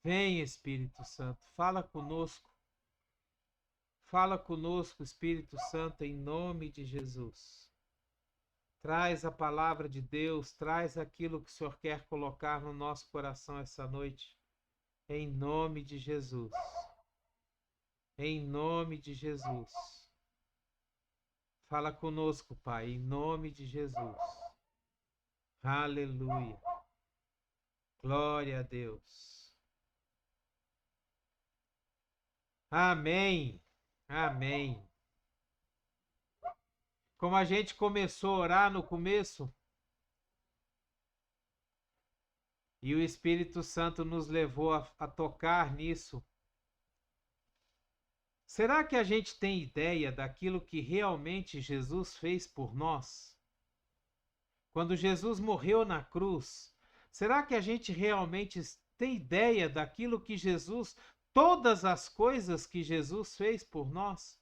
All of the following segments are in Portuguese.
Vem, Espírito Santo, fala conosco. Fala conosco, Espírito Santo, em nome de Jesus. Traz a palavra de Deus, traz aquilo que o Senhor quer colocar no nosso coração essa noite. Em nome de Jesus. Em nome de Jesus. Fala conosco, Pai, em nome de Jesus. Aleluia. Glória a Deus. Amém. Amém. Como a gente começou a orar no começo, e o Espírito Santo nos levou a tocar nisso. Será que a gente tem ideia daquilo que realmente Jesus fez por nós? Quando Jesus morreu na cruz, será que a gente realmente tem ideia daquilo que Jesus, todas as coisas que Jesus fez por nós?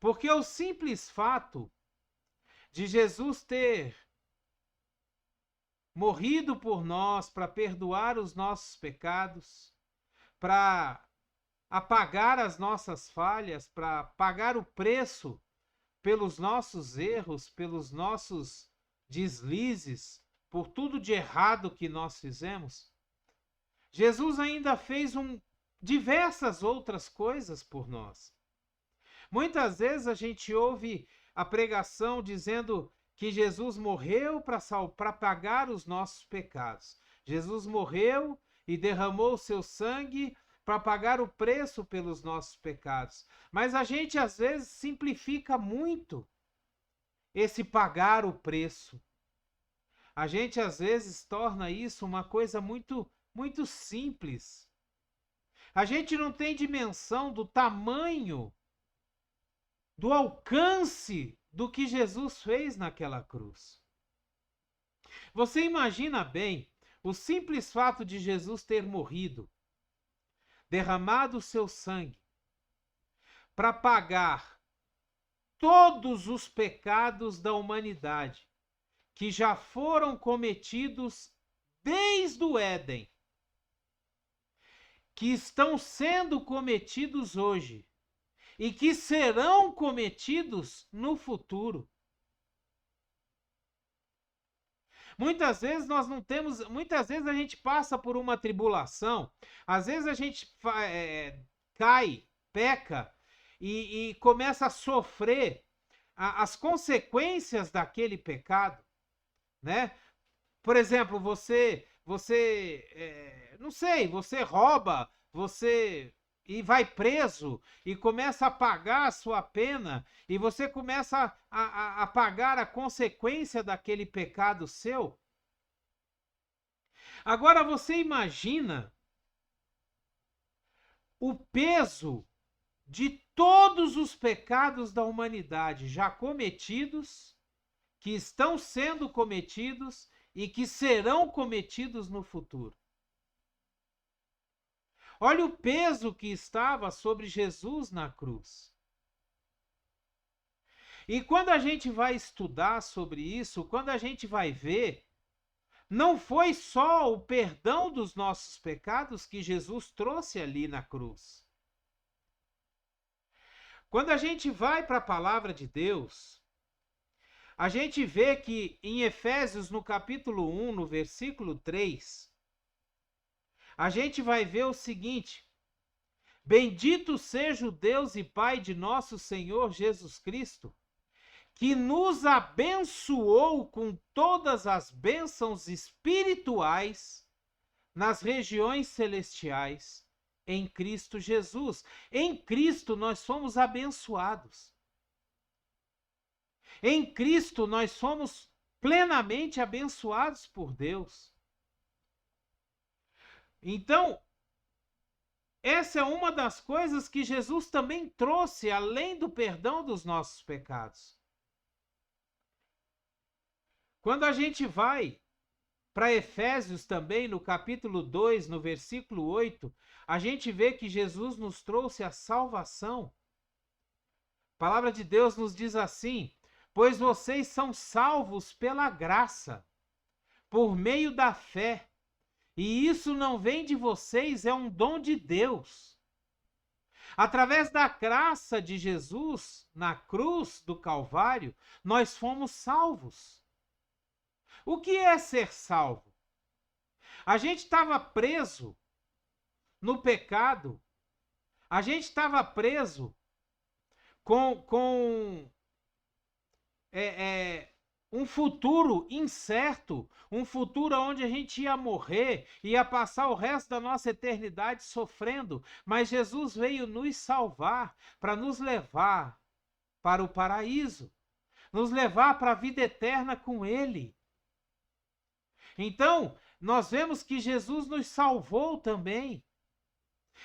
Porque o simples fato de Jesus ter morrido por nós para perdoar os nossos pecados, para apagar as nossas falhas, para pagar o preço pelos nossos erros, pelos nossos deslizes, por tudo de errado que nós fizemos. Jesus ainda fez diversas outras coisas por nós. Muitas vezes a gente ouve a pregação dizendo que Jesus morreu para pagar os nossos pecados. Jesus morreu e derramou o seu sangue para pagar o preço pelos nossos pecados. Mas a gente às vezes simplifica muito esse pagar o preço. A gente às vezes torna isso uma coisa muito, muito simples. A gente não tem dimensão do tamanho, do alcance do que Jesus fez naquela cruz. Você imagina bem o simples fato de Jesus ter morrido, derramado o seu sangue, para pagar todos os pecados da humanidade que já foram cometidos desde o Éden, que estão sendo cometidos hoje e que serão cometidos no futuro. Muitas vezes nós não temos, muitas vezes a gente passa por uma tribulação, às vezes a gente cai, peca e começa a sofrer as consequências daquele pecado, né? Por exemplo, não sei, você rouba, e vai preso e começa a pagar a sua pena e você começa a pagar a consequência daquele pecado seu. Agora você imagina o peso de todos os pecados da humanidade já cometidos, que estão sendo cometidos e que serão cometidos no futuro. Olha o peso que estava sobre Jesus na cruz. E quando a gente vai estudar sobre isso, quando a gente vai ver, não foi só o perdão dos nossos pecados que Jesus trouxe ali na cruz. Quando a gente vai para a palavra de Deus, a gente vê que em Efésios, no capítulo 1, no versículo 3, a gente vai ver o seguinte: bendito seja o Deus e Pai de nosso Senhor Jesus Cristo, que nos abençoou com todas as bênçãos espirituais nas regiões celestiais em Cristo Jesus. Em Cristo nós somos abençoados. Em Cristo nós somos plenamente abençoados por Deus. Então, essa é uma das coisas que Jesus também trouxe, além do perdão dos nossos pecados. Quando a gente vai para Efésios também, no capítulo 2, no versículo 8, a gente vê que Jesus nos trouxe a salvação. A palavra de Deus nos diz assim: pois vocês são salvos pela graça, por meio da fé. E isso não vem de vocês, é um dom de Deus. Através da graça de Jesus na cruz do Calvário, nós fomos salvos. O que é ser salvo? A gente estava preso no pecado, a gente estava preso com um futuro incerto, um futuro onde a gente ia morrer, ia passar o resto da nossa eternidade sofrendo, mas Jesus veio nos salvar para nos levar para o paraíso, nos levar para a vida eterna com Ele. Então, nós vemos que Jesus nos salvou também.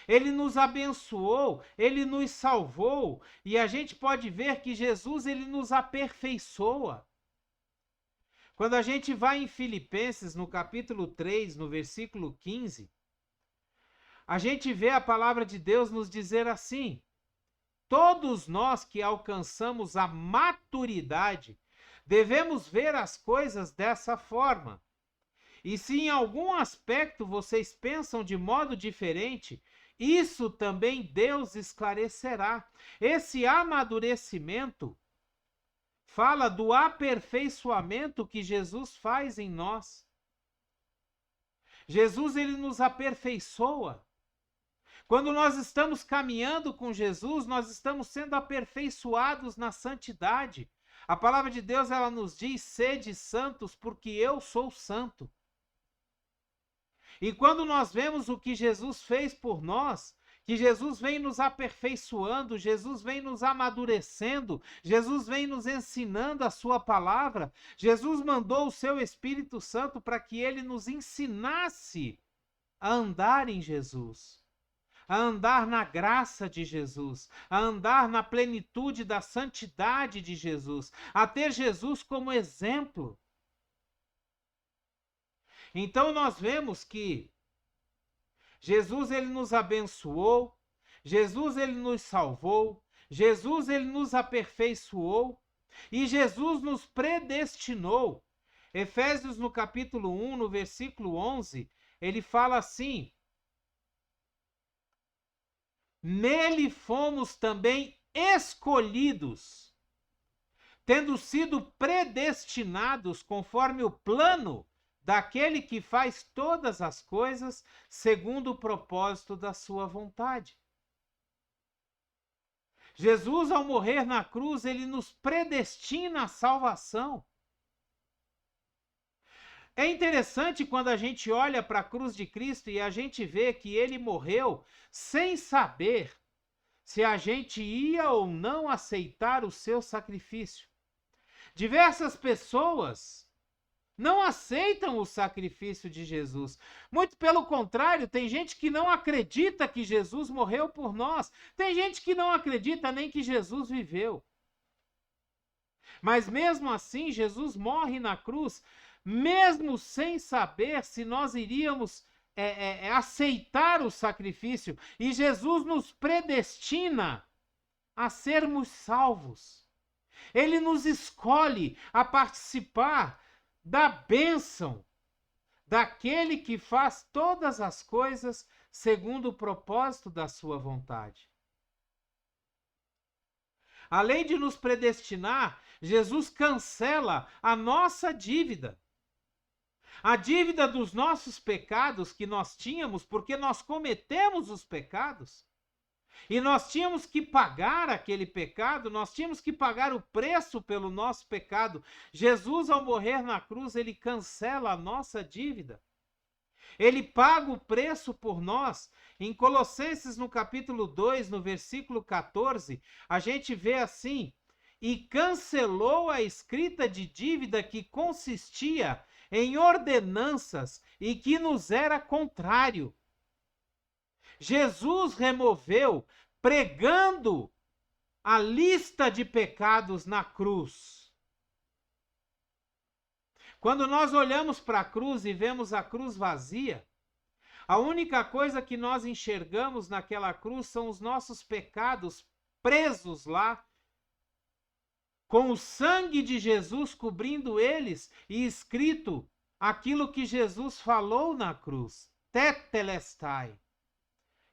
Ele nos abençoou, ele nos salvou, e a gente pode ver que Jesus ele nos aperfeiçoa. Quando a gente vai em Filipenses, no capítulo 3, no versículo 15, a gente vê a palavra de Deus nos dizer assim: todos nós que alcançamos a maturidade, devemos ver as coisas dessa forma. E se em algum aspecto vocês pensam de modo diferente, isso também Deus esclarecerá. Esse amadurecimento fala do aperfeiçoamento que Jesus faz em nós. Jesus, ele nos aperfeiçoa. Quando nós estamos caminhando com Jesus, nós estamos sendo aperfeiçoados na santidade. A palavra de Deus, ela nos diz: sede santos, porque eu sou santo. E quando nós vemos o que Jesus fez por nós, que Jesus vem nos aperfeiçoando, Jesus vem nos amadurecendo, Jesus vem nos ensinando a sua palavra, Jesus mandou o seu Espírito Santo para que ele nos ensinasse a andar em Jesus, a andar na graça de Jesus, a andar na plenitude da santidade de Jesus, a ter Jesus como exemplo. Então nós vemos que Jesus ele nos abençoou, Jesus ele nos salvou, Jesus ele nos aperfeiçoou e Jesus nos predestinou. Efésios no capítulo 1, no versículo 11, ele fala assim: nele fomos também escolhidos, tendo sido predestinados conforme o plano daquele que faz todas as coisas segundo o propósito da sua vontade. Jesus, ao morrer na cruz, ele nos predestina à salvação. É interessante quando a gente olha para a cruz de Cristo e a gente vê que ele morreu sem saber se a gente ia ou não aceitar o seu sacrifício. Diversas pessoas não aceitam o sacrifício de Jesus. Muito pelo contrário, tem gente que não acredita que Jesus morreu por nós. Tem gente que não acredita nem que Jesus viveu. Mas mesmo assim, Jesus morre na cruz, mesmo sem saber se nós iríamos aceitar o sacrifício. E Jesus nos predestina a sermos salvos. Ele nos escolhe a participar da bênção daquele que faz todas as coisas segundo o propósito da sua vontade. Além de nos predestinar, Jesus cancela a nossa dívida. A dívida dos nossos pecados que nós tínhamos, porque nós cometemos os pecados. E nós tínhamos que pagar aquele pecado, nós tínhamos que pagar o preço pelo nosso pecado. Jesus, ao morrer na cruz, ele cancela a nossa dívida. Ele paga o preço por nós. Em Colossenses, no capítulo 2, no versículo 14, a gente vê assim: e cancelou a escrita de dívida que consistia em ordenanças e que nos era contrário. Jesus removeu, pregando a lista de pecados na cruz. Quando nós olhamos para a cruz e vemos a cruz vazia, a única coisa que nós enxergamos naquela cruz são os nossos pecados presos lá, com o sangue de Jesus cobrindo eles e escrito aquilo que Jesus falou na cruz. tetelestai.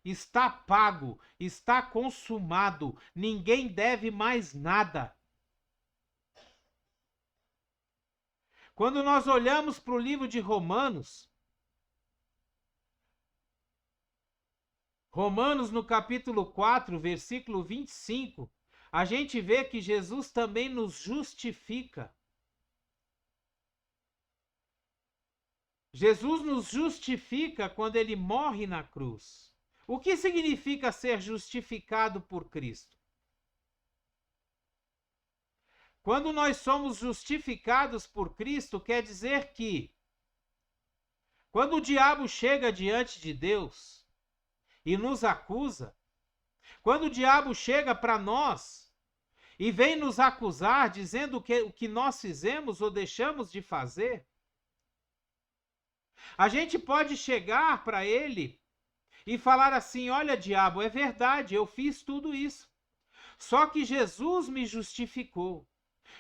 Está pago, está consumado, ninguém deve mais nada. Quando nós olhamos para o livro de Romanos no capítulo 4, versículo 25, a gente vê que Jesus também nos justifica. Jesus nos justifica quando ele morre na cruz. O que significa ser justificado por Cristo? Quando nós somos justificados por Cristo, quer dizer que, quando o diabo chega diante de Deus e nos acusa, quando o diabo chega para nós e vem nos acusar, dizendo o que nós fizemos ou deixamos de fazer, a gente pode chegar para ele e falar assim: olha, diabo, é verdade, eu fiz tudo isso. Só que Jesus me justificou.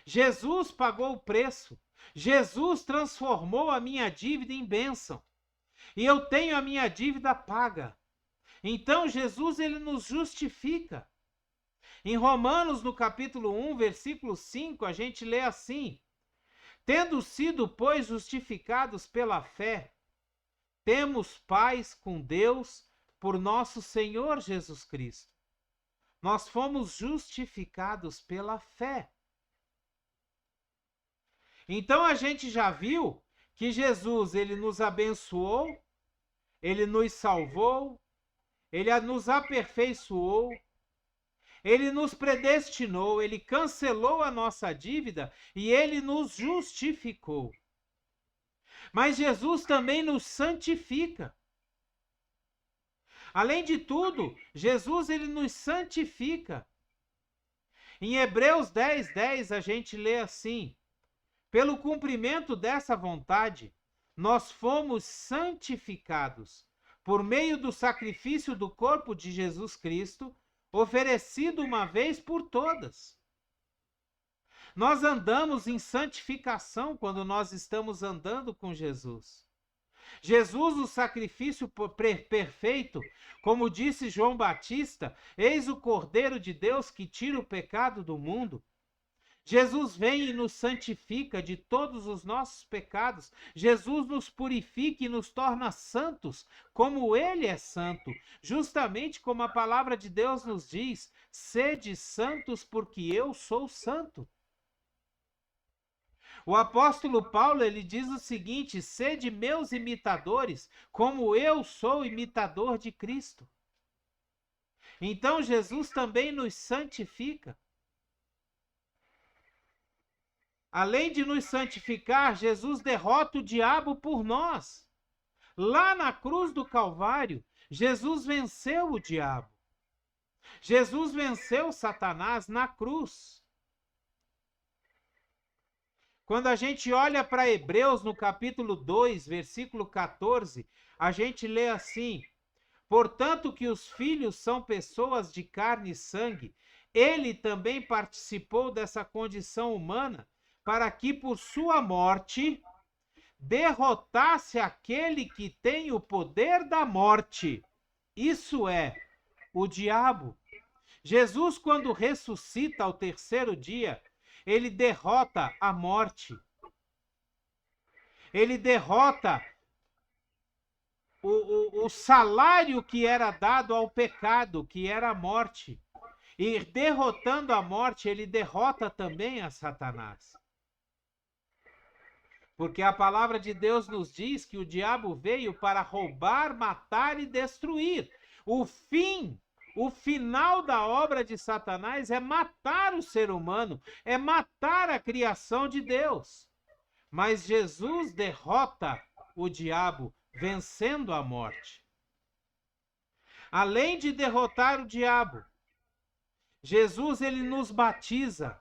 Jesus pagou o preço. Jesus transformou a minha dívida em bênção. E eu tenho a minha dívida paga. Então Jesus, ele nos justifica. Em Romanos, no capítulo 1, versículo 5, a gente lê assim: tendo sido, pois, justificados pela fé, temos paz com Deus por nosso Senhor Jesus Cristo. Nós fomos justificados pela fé. Então a gente já viu que Jesus, ele nos abençoou, ele nos salvou, ele nos aperfeiçoou, ele nos predestinou, ele cancelou a nossa dívida e ele nos justificou. Mas Jesus também nos santifica. Além de tudo, Jesus, ele nos santifica. Em Hebreus 10:10 a gente lê assim: pelo cumprimento dessa vontade, nós fomos santificados por meio do sacrifício do corpo de Jesus Cristo, oferecido uma vez por todas. Nós andamos em santificação quando nós estamos andando com Jesus. Jesus, o sacrifício perfeito, como disse João Batista, eis o Cordeiro de Deus que tira o pecado do mundo. Jesus vem e nos santifica de todos os nossos pecados. Jesus nos purifica e nos torna santos, como ele é santo. Justamente como a palavra de Deus nos diz: sede santos porque eu sou santo. O apóstolo Paulo, ele diz o seguinte: sede meus imitadores, como eu sou imitador de Cristo. Então Jesus também nos santifica. Além de nos santificar, Jesus derrota o diabo por nós. Lá na cruz do Calvário, Jesus venceu o diabo. Jesus venceu Satanás na cruz. Quando a gente olha para Hebreus, no capítulo 2, versículo 14, a gente lê assim: portanto que os filhos são pessoas de carne e sangue, ele também participou dessa condição humana, para que por sua morte derrotasse aquele que tem o poder da morte, isso é, o diabo. Jesus, quando ressuscita ao terceiro dia, ele derrota a morte. Ele derrota o salário que era dado ao pecado, que era a morte. E derrotando a morte, ele derrota também a Satanás. Porque a palavra de Deus nos diz que o diabo veio para roubar, matar e destruir. O final da obra de Satanás é matar o ser humano, é matar a criação de Deus. Mas Jesus derrota o diabo, vencendo a morte. Além de derrotar o diabo, Jesus, ele nos batiza.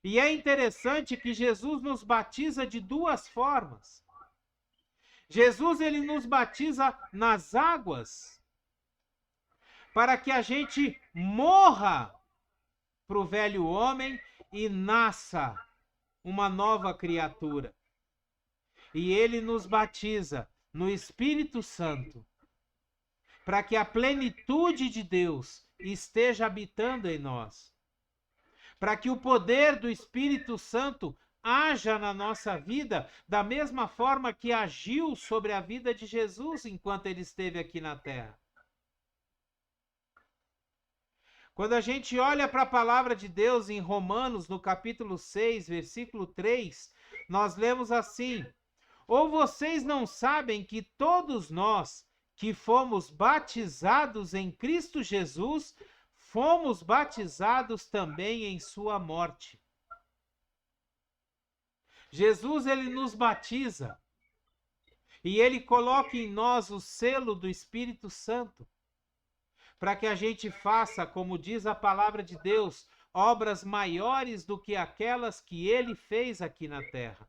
E é interessante que Jesus nos batiza de duas formas. Jesus, ele nos batiza nas águas, para que a gente morra para o velho homem e nasça uma nova criatura. E ele nos batiza no Espírito Santo, para que a plenitude de Deus esteja habitando em nós, para que o poder do Espírito Santo haja na nossa vida da mesma forma que agiu sobre a vida de Jesus enquanto ele esteve aqui na terra. Quando a gente olha para a palavra de Deus em Romanos, no capítulo 6, versículo 3, nós lemos assim: ou vocês não sabem que todos nós que fomos batizados em Cristo Jesus, fomos batizados também em sua morte. Jesus, ele nos batiza e ele coloca em nós o selo do Espírito Santo, para que a gente faça, como diz a palavra de Deus, obras maiores do que aquelas que ele fez aqui na terra.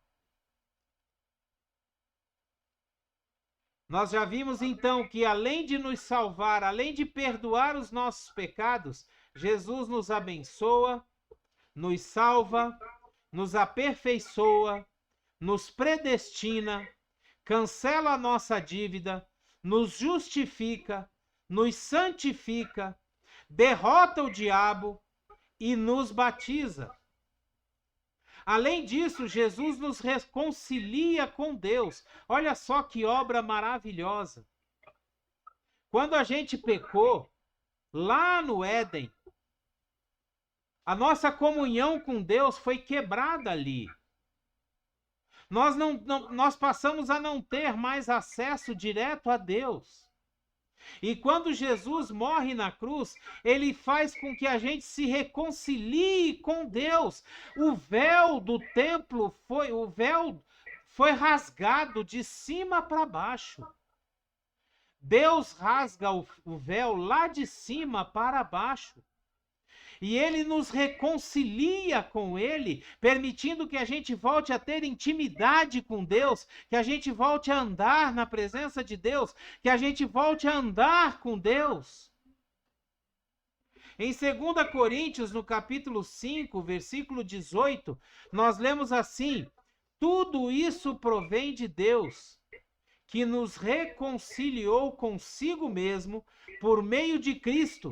Nós já vimos então que além de nos salvar, além de perdoar os nossos pecados, Jesus nos abençoa, nos salva, nos aperfeiçoa, nos predestina, cancela a nossa dívida, nos justifica, nos santifica, derrota o diabo e nos batiza. Além disso, Jesus nos reconcilia com Deus. Olha só que obra maravilhosa. Quando a gente pecou, lá no Éden, a nossa comunhão com Deus foi quebrada ali. Nós passamos a não ter mais acesso direto a Deus. E quando Jesus morre na cruz, ele faz com que a gente se reconcilie com Deus. O véu do templo foi rasgado de cima para baixo. Deus rasga o véu lá de cima para baixo. E ele nos reconcilia com ele, permitindo que a gente volte a ter intimidade com Deus, que a gente volte a andar na presença de Deus, que a gente volte a andar com Deus. Em 2 Coríntios, no capítulo 5, versículo 18, nós lemos assim: tudo isso provém de Deus, que nos reconciliou consigo mesmo por meio de Cristo,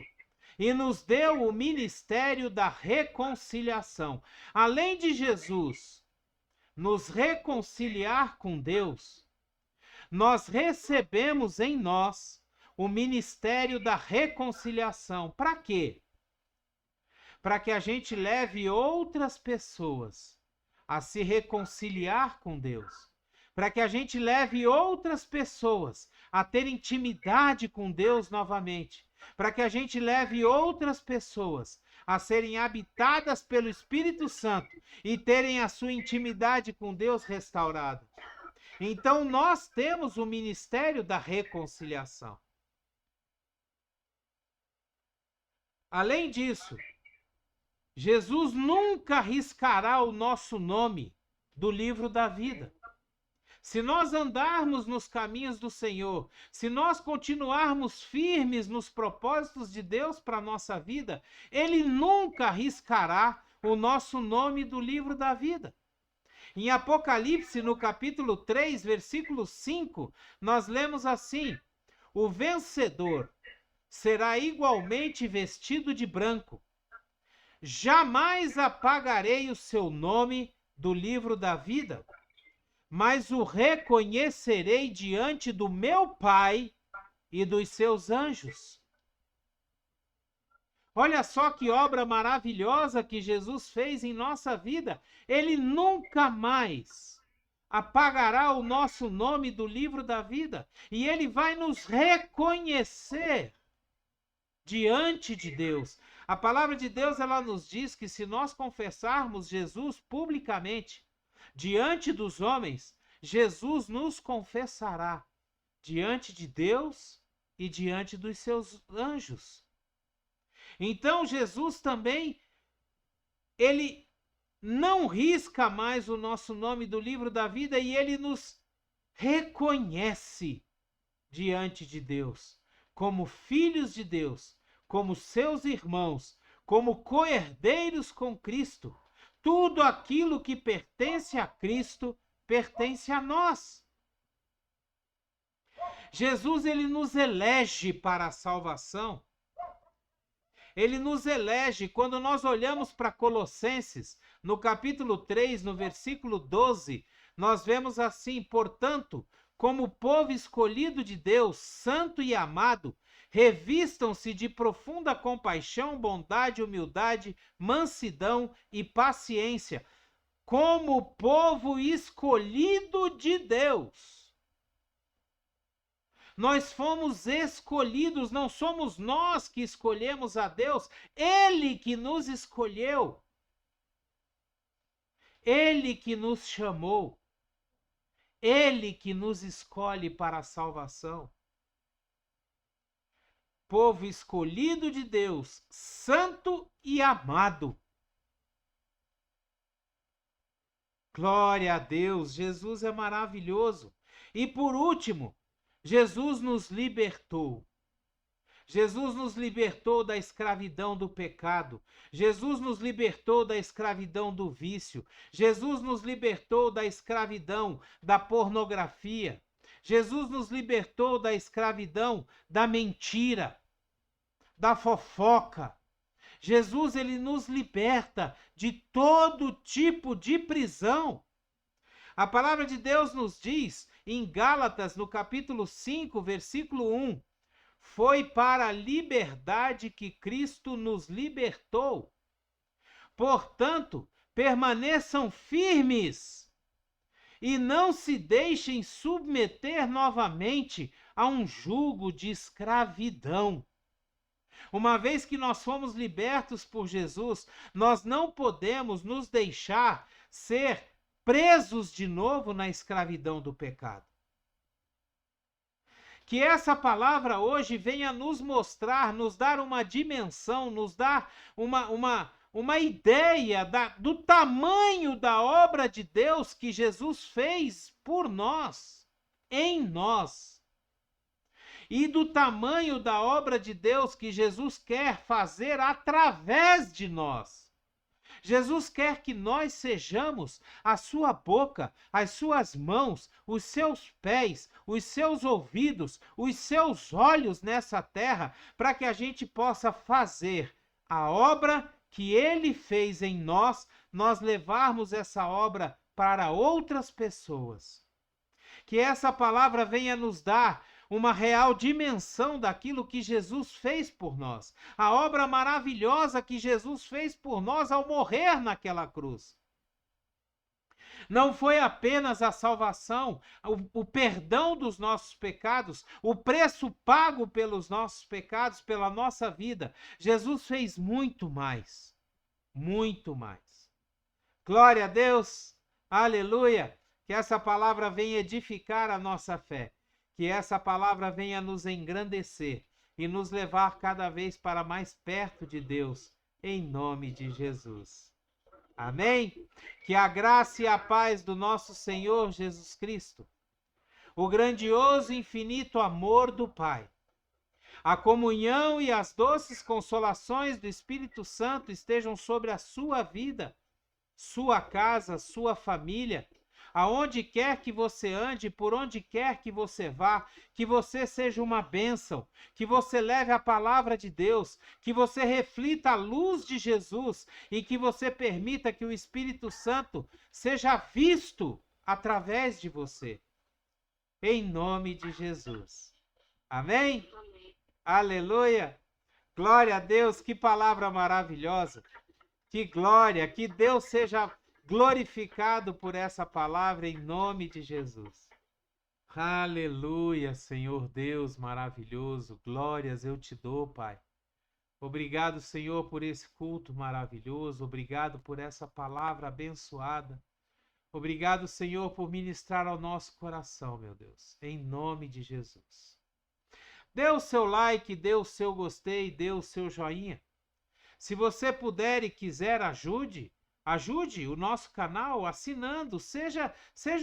e nos deu o ministério da reconciliação. Além de Jesus nos reconciliar com Deus, nós recebemos em nós o ministério da reconciliação. Para quê? Para que a gente leve outras pessoas a se reconciliar com Deus. Para que a gente leve outras pessoas a ter intimidade com Deus novamente. Para que a gente leve outras pessoas a serem habitadas pelo Espírito Santo e terem a sua intimidade com Deus restaurada. Então nós temos o ministério da reconciliação. Além disso, Jesus nunca riscará o nosso nome do livro da vida. Se nós andarmos nos caminhos do Senhor, se nós continuarmos firmes nos propósitos de Deus para a nossa vida, ele nunca riscará o nosso nome do livro da vida. Em Apocalipse, no capítulo 3, versículo 5, nós lemos assim: o vencedor será igualmente vestido de branco. Jamais apagarei o seu nome do livro da vida, mas o reconhecerei diante do meu Pai e dos seus anjos. Olha só que obra maravilhosa que Jesus fez em nossa vida. Ele nunca mais apagará o nosso nome do livro da vida. E ele vai nos reconhecer diante de Deus. A palavra de Deus, ela nos diz que se nós confessarmos Jesus publicamente, diante dos homens, Jesus nos confessará diante de Deus e diante dos seus anjos. Então Jesus também, ele não risca mais o nosso nome do livro da vida e ele nos reconhece diante de Deus, como filhos de Deus, como seus irmãos, como co-herdeiros com Cristo. Tudo aquilo que pertence a Cristo pertence a nós. Jesus, ele nos elege para a salvação. Ele nos elege. Quando nós olhamos para Colossenses, no capítulo 3, no versículo 12, nós vemos assim: portanto, como povo escolhido de Deus, santo e amado, revistam-se de profunda compaixão, bondade, humildade, mansidão e paciência, como povo escolhido de Deus. Nós fomos escolhidos, não somos nós que escolhemos a Deus, Ele que nos escolheu, Ele que nos chamou, Ele que nos escolhe para a salvação. Povo escolhido de Deus, santo e amado. Glória a Deus, Jesus é maravilhoso. E por último, Jesus nos libertou. Jesus nos libertou da escravidão do pecado. Jesus nos libertou da escravidão do vício. Jesus nos libertou da escravidão da pornografia. Jesus nos libertou da escravidão da mentira, da fofoca. Jesus, ele nos liberta de todo tipo de prisão. A palavra de Deus nos diz, em Gálatas, no capítulo 5, versículo 1, foi para a liberdade que Cristo nos libertou. Portanto, permaneçam firmes e não se deixem submeter novamente a um jugo de escravidão. Uma vez que nós fomos libertos por Jesus, nós não podemos nos deixar ser presos de novo na escravidão do pecado. Que essa palavra hoje venha nos mostrar, nos dar uma dimensão, nos dar uma ideia do tamanho da obra de Deus que Jesus fez por nós, em nós. E do tamanho da obra de Deus que Jesus quer fazer através de nós. Jesus quer que nós sejamos a sua boca, as suas mãos, os seus pés, os seus ouvidos, os seus olhos nessa terra, para que a gente possa fazer a obra que ele fez em nós, nós levarmos essa obra para outras pessoas. Que essa palavra venha nos dar uma real dimensão daquilo que Jesus fez por nós. A obra maravilhosa que Jesus fez por nós ao morrer naquela cruz. Não foi apenas a salvação, o perdão dos nossos pecados, o preço pago pelos nossos pecados, pela nossa vida. Jesus fez muito mais. Muito mais. Glória a Deus. Aleluia. Que essa palavra venha edificar a nossa fé. Que essa palavra venha nos engrandecer e nos levar cada vez para mais perto de Deus, em nome de Jesus. Amém? Que a graça e a paz do nosso Senhor Jesus Cristo, o grandioso e infinito amor do Pai, a comunhão e as doces consolações do Espírito Santo estejam sobre a sua vida, sua casa, sua família, aonde quer que você ande, por onde quer que você vá, que você seja uma bênção, que você leve a palavra de Deus, que você reflita a luz de Jesus e que você permita que o Espírito Santo seja visto através de você. Em nome de Jesus. Amém? Amém. Aleluia! Glória a Deus, que palavra maravilhosa! Que glória, que Deus seja glorificado por essa palavra em nome de Jesus. Aleluia, Senhor Deus maravilhoso. Glórias eu te dou, Pai. Obrigado, Senhor, por esse culto maravilhoso. Obrigado por essa palavra abençoada. Obrigado, Senhor, por ministrar ao nosso coração, meu Deus. Em nome de Jesus. Dê o seu like, dê o seu gostei, dê o seu joinha. Se você puder e quiser, ajude o nosso canal assinando, seja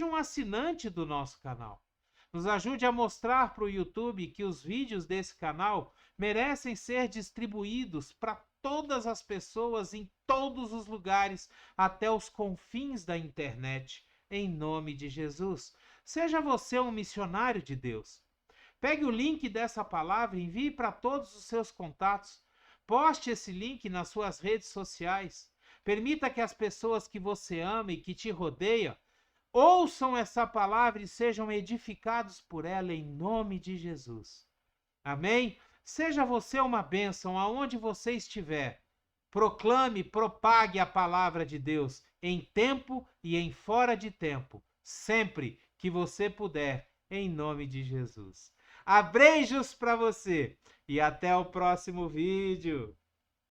um assinante do nosso canal. Nos ajude a mostrar para o YouTube que os vídeos desse canal merecem ser distribuídos para todas as pessoas em todos os lugares, até os confins da internet, em nome de Jesus. Seja você um missionário de Deus. Pegue o link dessa palavra, envie para todos os seus contatos. Poste esse link nas suas redes sociais. Permita que as pessoas que você ama e que te rodeiam ouçam essa palavra e sejam edificados por ela em nome de Jesus. Amém? Seja você uma bênção aonde você estiver. Proclame, propague a palavra de Deus em tempo e em fora de tempo, sempre que você puder, em nome de Jesus. Abreijos para você e até o próximo vídeo.